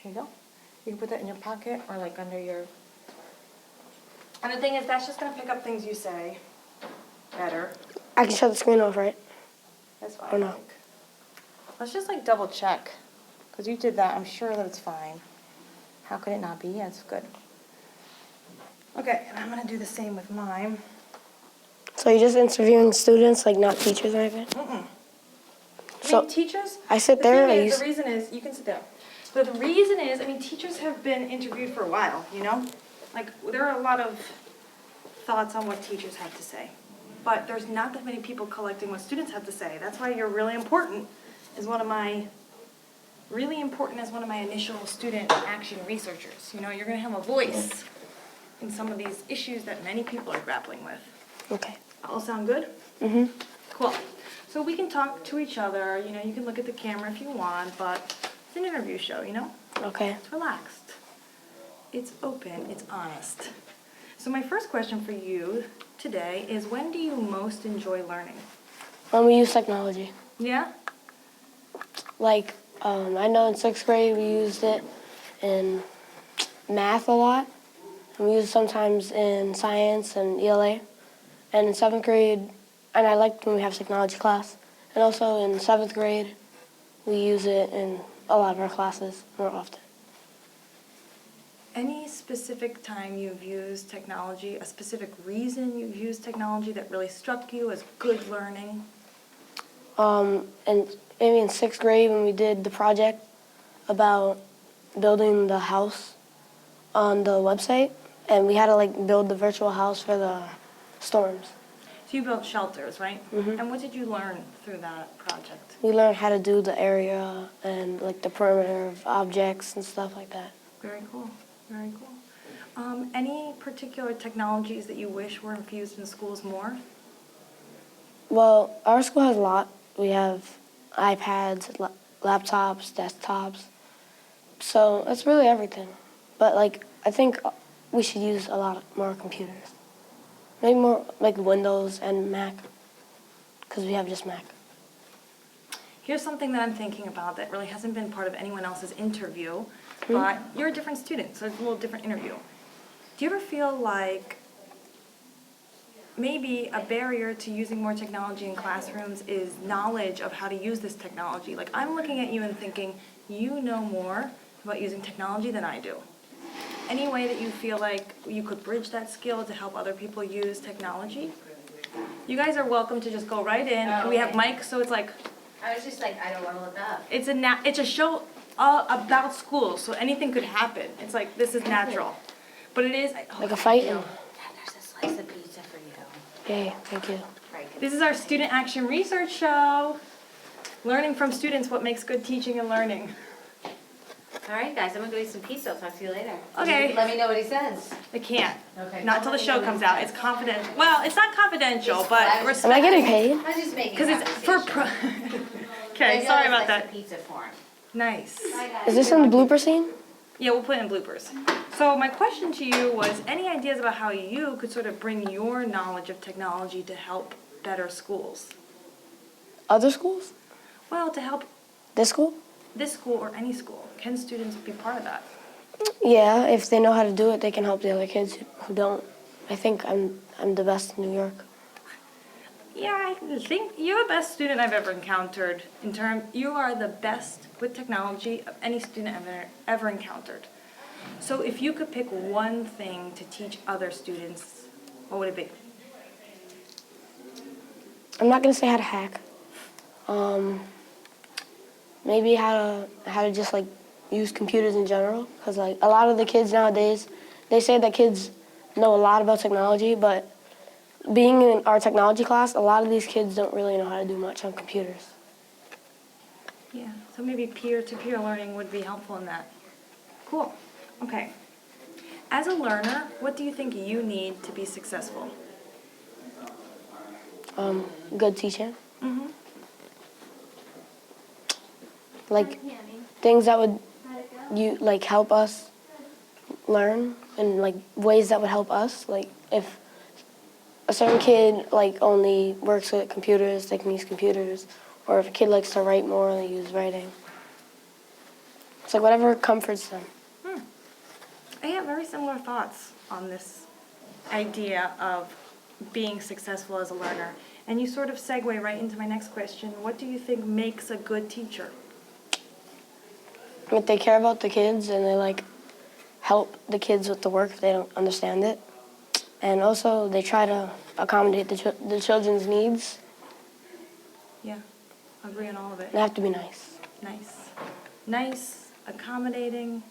Here you go. You can put that in your pocket or like under your... And the thing is, that's just going to pick up things you say better. I can shut the screen off, right? That's fine. Or no? Let's just like double check. Because you did that, I'm sure that it's fine. How could it not be? Yeah, it's good. Okay, and I'm going to do the same with mine. So you're just interviewing students, like not teachers or anything? Mm-mm. So I mean, teachers... I sit there. The reason is, you can sit there. But the reason is, I mean, teachers have been interviewed for a while, you know? Like, there are a lot of thoughts on what teachers have to say. But there's not that many people collecting what students have to say. That's why you're really important as one of my initial student action researchers. You know, you're going to have a voice in some of these issues that many people are grappling with. Okay. All sound good? Mm-hmm. Cool. So we can talk to each other, you know, you can look at the camera if you want, but it's an interview show, you know? Okay. It's relaxed. It's open, it's honest. So my first question for you today is, when do you most enjoy learning? When we use technology. Yeah? Like, I know in 6th grade we used it in math a lot. And we use it sometimes in science and ELA. And in 7th grade, and I liked when we have technology class. And also in 7th grade, we use it in a lot of our classes more often. Any specific time you've used technology, a specific reason you've used technology that really struck you as good learning? And maybe in 6th grade when we did the project about building the house on the website, and we had to like build the virtual house for the storms. So you built shelters, right? Mm-hmm. And what did you learn through that project? We learned how to do the area and like the perimeter of objects and stuff like that. Very cool, very cool. Any particular technologies that you wish were infused in schools more? Well, our school has a lot. We have iPads, laptops, desktops. So that's really everything. But like, I think we should use a lot more computers. Maybe more like Windows and Mac, because we have just Mac. Here's something that I'm thinking about that really hasn't been part of anyone else's interview, but you're a different student, so it's a little different interview. Do you ever feel like maybe a barrier to using more technology in classrooms is knowledge of how to use this technology? Like, I'm looking at you and thinking, you know more about using technology than I do. Any way that you feel like you could bridge that skill to help other people use technology? You guys are welcome to just go right in. Oh, We have okay. mics, so it's like, I was just like, I don't want to look up. it's a show about school, so anything could happen. It's like, this is natural. But it is, Like a fight. Dad, there's a slice of pizza for you. Yay, thank you. Right. this is our student action research show. Learning from students what makes good teaching and learning. All right, guys, I'm gonna go eat some pizza. I'll talk to you later. Okay. Let me know what he says. I can't. Okay. Not until the show comes out. It's confidential. Well, it's not confidential, but I was- Am I getting paid? I was just making because it's for Okay, Maybe sorry I'll about slice that. of pizza for him. Nice. Is this in the blooper scene? Yeah, we'll put in bloopers. So my question to you was, any ideas about how you could sort of bring your knowledge of technology to help better schools? Other schools? Well, to help This school? this school or any school. Can students be part of that? Yeah, if they know how to do it, they can help the other kids who don't. I think I'm the best in New York. Yeah, I think you're the best student I've ever encountered. You are the best with technology of any student I've ever encountered. So if you could pick one thing to teach other students, what would it be? I'm not gonna say how to hack. Maybe how to just like use computers in general, because like a lot of the kids nowadays, they say that kids know a lot about technology, but being in our technology class, a lot of these kids don't really know how to do much on computers. Yeah, so maybe peer-to-peer learning would be helpful in that. Cool. Okay. As a learner, what do you think you need to be successful? Good teaching. Mm-hmm. Like things that would help us learn, and like ways that would help us. Like if a certain kid like only works with computers, they can use computers. Or if a kid likes to write more, they use writing. It's like whatever comforts them. I have very similar thoughts on this idea of being successful as a learner. And you sort of segue right into my next question. What do you think makes a good teacher? If they care about the kids and they like help the kids with the work if they don't understand it. And also they try to accommodate the children's needs. Yeah, agree on all of it. They have to be nice. Nice, accommodating,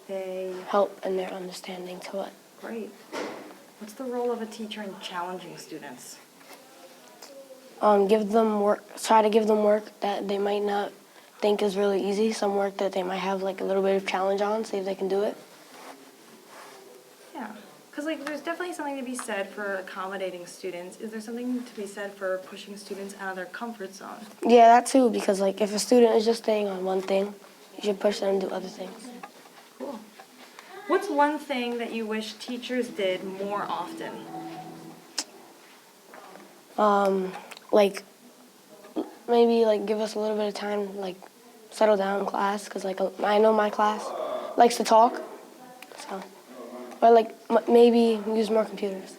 they... Help in their understanding to it. Great. What's the role of a teacher in challenging students? Give them work. Try to give them work that they might not think is really easy. Some work that they might have like a little bit of challenge on. See if they can do it. Yeah, because like there's definitely something to be said for accommodating students. Is there something to be said for pushing students out of their comfort zone? Yeah, that too. Because like if a student is just staying on one thing, you should push them to do other things. Cool. What's one thing that you wish teachers did more often? Like maybe like give us a little bit of time, like settle down in class. Because like I know my class likes to talk, so. Or like maybe use more computers.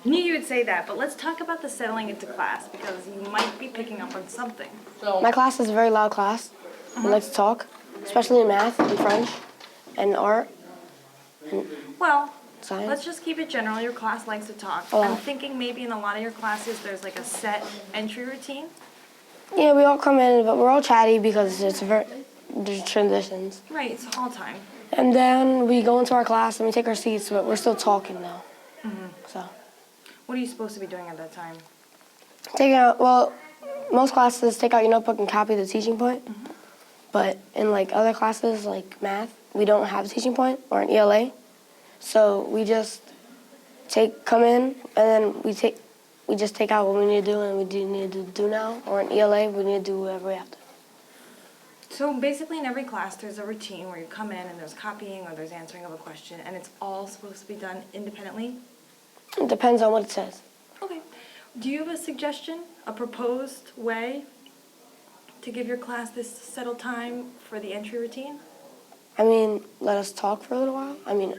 I knew you would say that, but let's talk about the settling into class because you might be picking up on something. My class is a very loud class. We like to talk, especially in math and French and art and Well, science. let's just keep it general. Your class likes to talk. Oh. I'm thinking maybe in a lot of your classes there's like a set entry routine. Yeah, we all come in, but we're all chatty because there's transitions. Right, it's hall time. And then we go into our class and we take our seats, but we're still talking though. So What are you supposed to be doing at that time? most classes take out your notebook and copy the teaching point. But in like other classes like math, we don't have a teaching point or an ELA. So we just come in and then we just take out what we need to do and we do need to do now. Or an ELA, we need to do whatever we have to. So basically in every class there's a routine where you come in and there's copying or there's answering of a question and it's all supposed to be done independently? It depends on what it says. Okay. Do you have a suggestion, a proposed way to give your class this settled time for the entry routine? I mean, let us talk for a little while. I mean,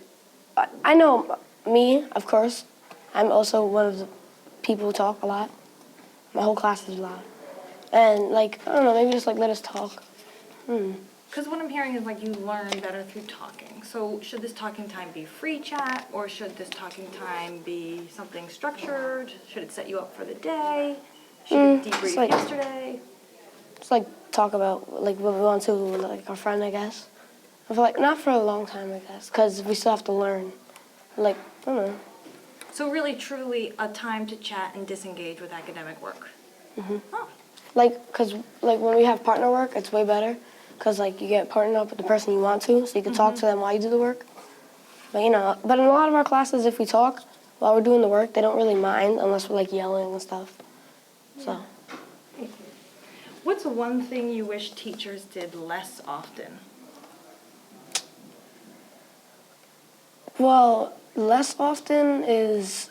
I know me, of course. I'm also one of the people who talk a lot. My whole class is loud. And like, I don't know, maybe just like let us talk. Because what I'm hearing is like you learn better through talking. So should this talking time be free chat or should this talking time be something structured? Should it set you up for the day? Should it debrief like- yesterday? Just like talk about like what we want to, like our friend, I guess. I feel like not for a long time, I guess, because we still have to learn. Like, I don't know. So really, truly a time to chat and disengage with academic work. Oh, Like, cause like when we have partner work, it's way better, cause like you get partnered up with the person you want to, so you can talk to them while you do the work. But in a lot of our classes, if we talk while we're doing the work, they don't really mind unless we're like yelling and stuff. So, what's one thing you wish teachers did less often? well, less often is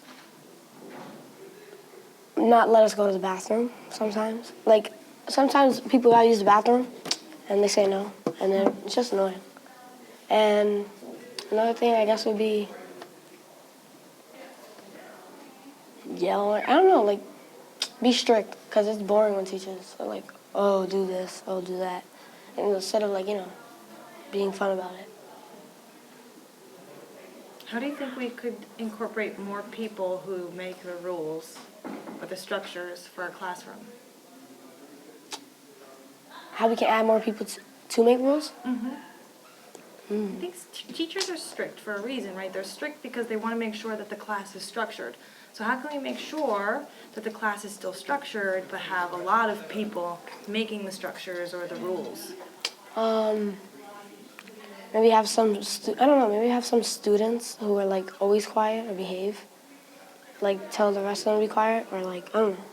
not let us go to the bathroom sometimes. Like, sometimes people gotta use the bathroom, and they say no, and then it's just annoying. And another thing, I guess, would be yell, or I don't know, like, be strict, because it's boring when teachers are like, oh, do this, oh, do that. And instead of, like, being fun about it. How do you think we could incorporate more people who make the rules or the structures for a classroom? How we can add more people to make rules? I think teachers are strict for a reason, right? They're strict because they want to make sure that the class is structured. So how can we make sure that the class is still structured but have a lot of people making the structures or the rules? Maybe have some, maybe have some students who are like always quiet or behave. Like tell the rest of them to be quiet, or like, I don't know.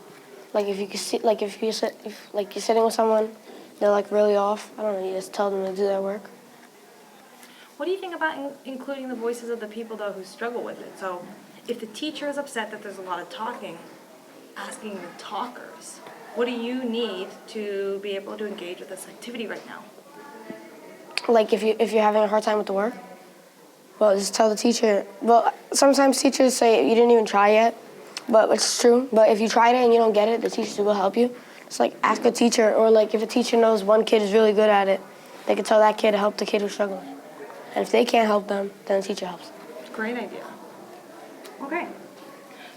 Like if you can see, like if you're sitting with someone, they're like really off, I don't know, you just tell them to do their work. What do you think about including the voices of the people, though, who struggle with it? So if the teacher is upset that there's a lot of talking, asking the talkers, what do you need to be able to engage with this activity right now? like if you're having a hard time with the work, well, just tell the teacher. Well, sometimes teachers say you didn't even try yet, but it's true. But if you tried it and you don't get it, the teacher will help you. Just like ask a teacher, or like if a teacher knows one kid is really good at it, they can tell that kid to help the kid who's struggling. And if they can't help them, then the teacher helps. Great idea. Okay.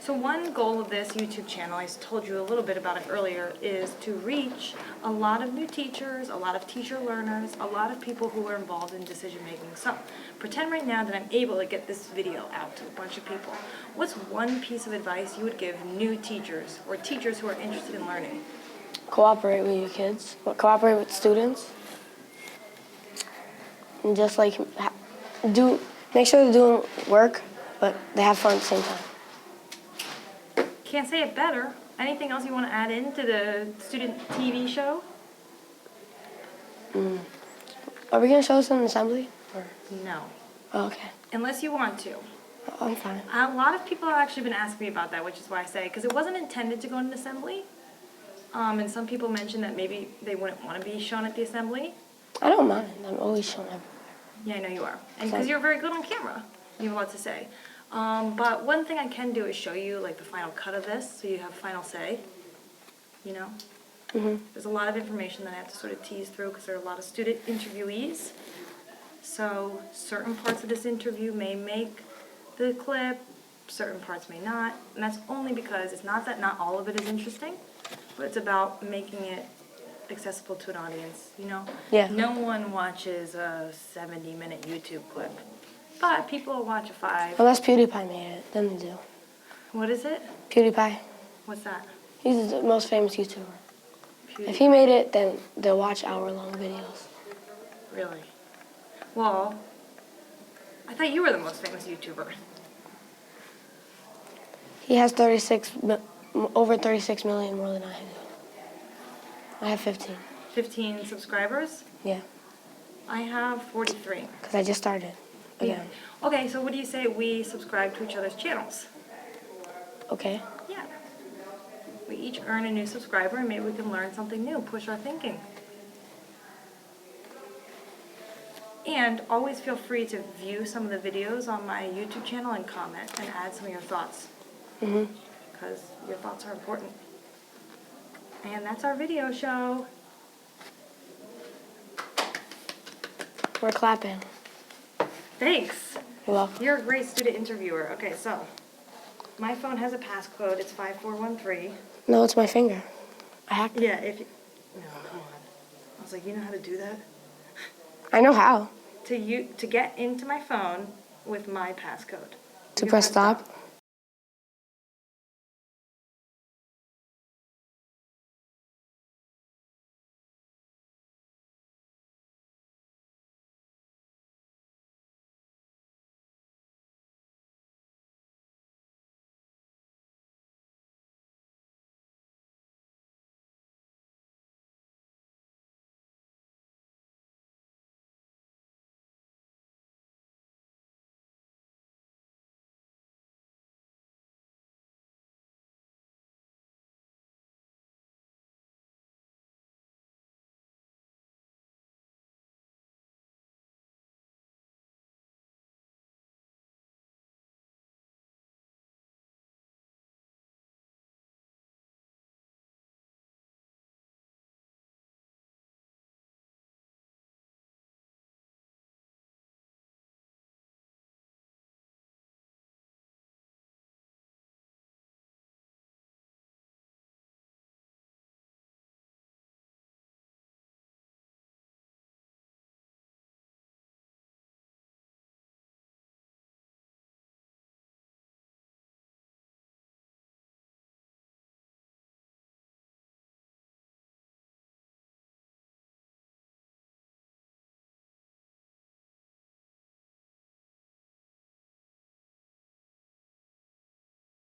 So one goal of this YouTube channel, I told you a little bit about it earlier, is to reach a lot of new teachers, a lot of teacher learners, a lot of people who are involved in decision making. So pretend right now that I'm able to get this video out to a bunch of people. What's one piece of advice you would give new teachers or teachers who are interested in learning? Cooperate with your kids. Cooperate with students. And just like make sure they're doing work, but they have fun at the same time. Can't say it better. Anything else you want to add into the student TV show? Are we going to show this in assembly? Or? No. Oh, okay. Unless you want to. Oh, I'm fine. A lot of people have actually been asking me about that, which is why I say, because it wasn't intended to go in assembly. And some people mentioned that maybe they wouldn't want to be shown at the assembly. I don't mind. I'm always shown everywhere. Yeah, I know you are. And because you're very good on camera. You have a lot to say. But one thing I can do is show you like the final cut of this, so you have final say, you know? There's a lot of information that I have to sort of tease through because there are a lot of student interviewees. So certain parts of this interview may make the clip, certain parts may not. And that's only because it's not that not all of it is interesting, but it's about making it accessible to an audience, you know? Yeah. No one watches a 70-minute YouTube clip. But people will watch a 5. Unless PewDiePie made it, then they do. What is it? PewDiePie. What's that? He's the most famous YouTuber. PewDiePie. If he made it, then they'll watch hour-long videos. Really? Well, I thought you were the most famous YouTuber. He has over 36 million more than I do. I have 15. 15 subscribers? Yeah, I have 43. because I just started again. Okay, so what do you say we subscribe to each other's channels? Okay. Yeah. We each earn a new subscriber and maybe we can learn something new, push our thinking. And always feel free to view some of the videos on my YouTube channel and comment and add some of your thoughts. Because your thoughts are important. And that's our video show. We're clapping. Thanks. You're welcome. You're a great student interviewer. Okay, so my phone has a passcode. It's 5413. No, it's my finger. I hacked it. Yeah, if you... No, come on. I was like, you know how to do that? I know how. To get into my phone with my passcode. To You press press stop?